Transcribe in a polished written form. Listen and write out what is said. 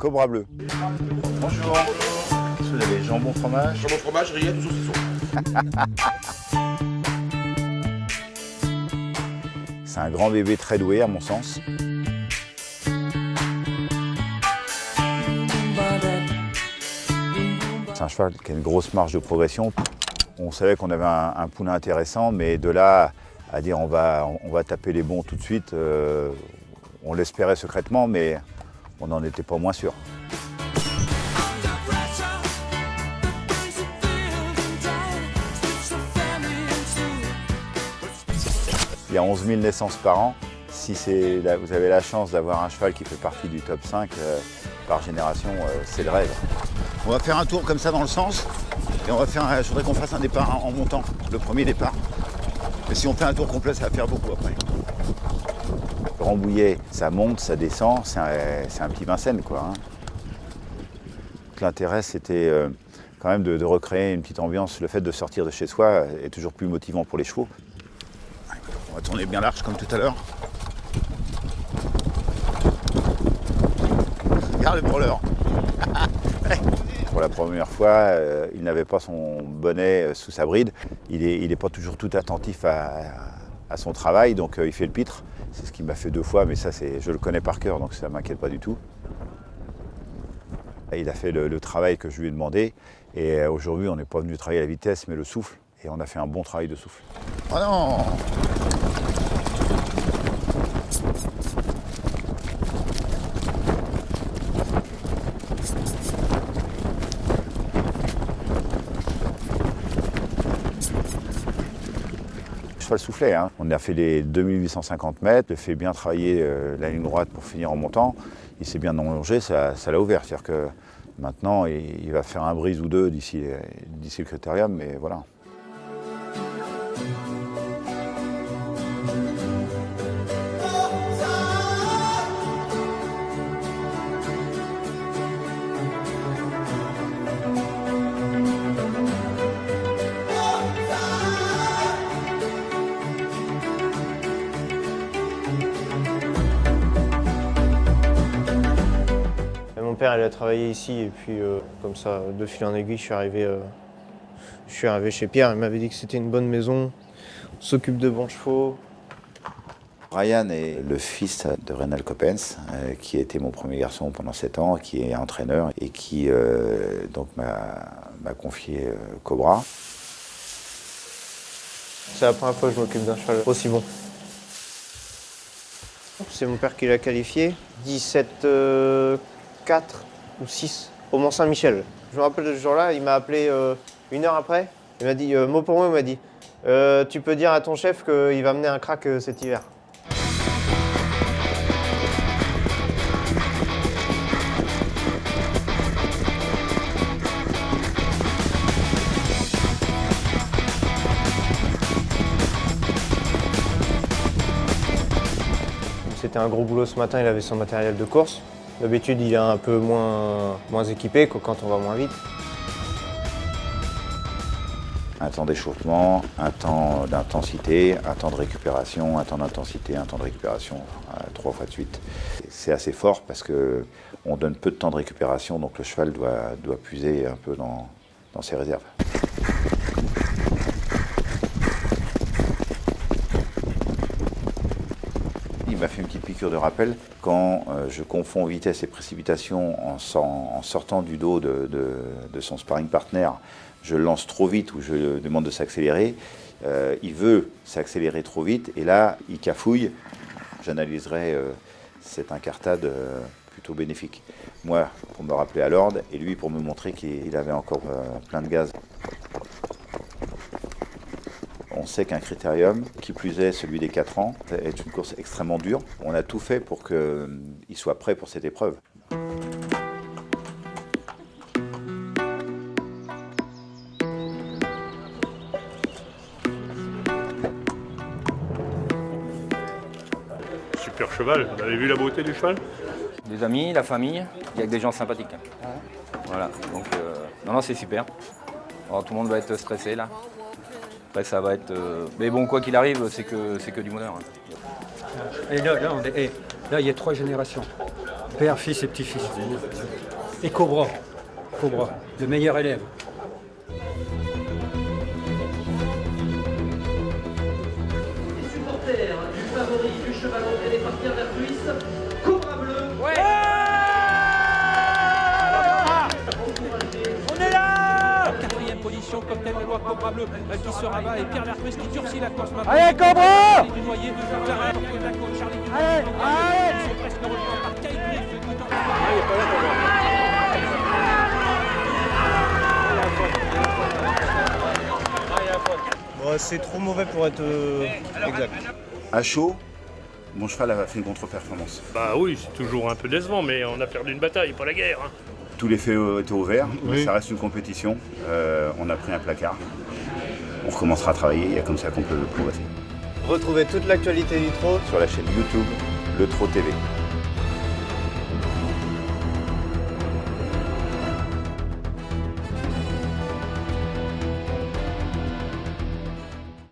Cobra bleu. Bonjour. Vous avez jambon fromage? Jambon fromage, rillettes ou saucisson. C'est un grand bébé très doué à mon sens. C'est un cheval qui a une grosse marge de progression. On savait qu'on avait un poulain intéressant, mais de là à dire on va taper les bons tout de suite, on l'espérait secrètement, mais on n'en était pas moins sûr. Il y a 11 000 naissances par an. Si vous avez la chance d'avoir un cheval qui fait partie du top 5 par génération, c'est le rêve. On va faire un tour comme ça dans le sens et je voudrais qu'on fasse un départ en montant, le premier départ. Mais si on fait un tour complet, ça va faire beaucoup après. Le Rambouillet, ça monte, ça descend, c'est un petit Vincennes quoi. Hein. L'intérêt c'était quand même de recréer une petite ambiance. Le fait de sortir de chez soi est toujours plus motivant pour les chevaux. On va tourner bien large comme tout à l'heure. Regarde le brûleur. Pour la première fois, il n'avait pas son bonnet sous sa bride. Il est pas toujours tout attentif à son travail, donc il fait le pitre. C'est ce qu'il m'a fait 2 fois, mais ça, je le connais par cœur, donc ça ne m'inquiète pas du tout. Il a fait le travail que je lui ai demandé. Et aujourd'hui, on n'est pas venu travailler la vitesse, mais le souffle. Et on a fait un bon travail de souffle. Oh non! Le soufflet. Hein. On a fait les 2850 mètres, il fait bien travailler la ligne droite pour finir en montant. Il s'est bien allongé, ça l'a ouvert. C'est-à-dire que maintenant, il va faire un brise ou deux d'ici le critérium, mais voilà. Mon père, il a travaillé ici et puis comme ça, de fil en aiguille, je suis arrivé chez Pierre. Il m'avait dit que c'était une bonne maison, on s'occupe de bons chevaux. Ryan est le fils de Reynald Coppens, qui a été mon premier garçon pendant 7 ans, qui est entraîneur et qui donc m'a confié Cobra. C'est la première fois que je m'occupe d'un cheval aussi bon. C'est mon père qui l'a qualifié, 17-4 ou 6 au Mont-Saint-Michel. Je me rappelle de ce jour-là, il m'a appelé 1 heure après. Il m'a dit, mot pour mot, il m'a dit tu peux dire à ton chef qu'il va mener un crack cet hiver. C'était un gros boulot ce matin, il avait son matériel de course. D'habitude, il est un peu moins équipé que quand on va moins vite. Un temps d'échauffement, un temps d'intensité, un temps de récupération, un temps d'intensité, un temps de récupération, 3 fois de suite. C'est assez fort parce qu'on donne peu de temps de récupération, donc le cheval doit puiser un peu dans ses réserves. Il m'a fait une petite piqûre de rappel. Quand je confonds vitesse et précipitation en sortant du dos de son sparring partner, je le lance trop vite ou je lui demande de s'accélérer. Il veut s'accélérer trop vite et là, il cafouille. J'analyserai cette incartade plutôt bénéfique. Moi, pour me rappeler à l'ordre et lui pour me montrer qu'il avait encore plein de gaz. On sait qu'un critérium, qui plus est celui des 4 ans, est une course extrêmement dure. On a tout fait pour qu'il soit prêt pour cette épreuve. Super cheval, vous avez vu la beauté du cheval? Des amis, la famille, il y a que des gens sympathiques. Voilà, donc non, c'est super. Alors, tout le monde va être stressé là. Après, ça va être. Mais bon, quoi qu'il arrive, c'est que du bonheur. Et là, il y a 3 générations. Père, fils et petit-fils. Et Cobra. Cobra, le meilleur élève. Les supporters du favori du cheval entraîné par Pierre Vertuis, Cobra Bleu. Ouais. On est là. Quatrième position, Cocktail de Loire, Cobra Bleu qui se rabat et Pierre Vertuis qui durcit la course maintenant. Allez, Cobra! Du noyer, Charles qui est à côté, Charlie du Allez, allez! Ils sont presque rejoints par Kyle Griff qui tente. Bon, c'est trop mauvais pour être exact. À chaud, mon cheval a fait une contre-performance. Bah oui, c'est toujours un peu décevant, mais on a perdu une bataille, pas la guerre. Hein. Tous les faits étaient au vert, mais ça reste une compétition. On a pris un placard. On recommencera à travailler, il y a comme ça qu'on peut progresser. Retrouvez toute l'actualité du trot Sur la chaîne YouTube, Le Trot TV.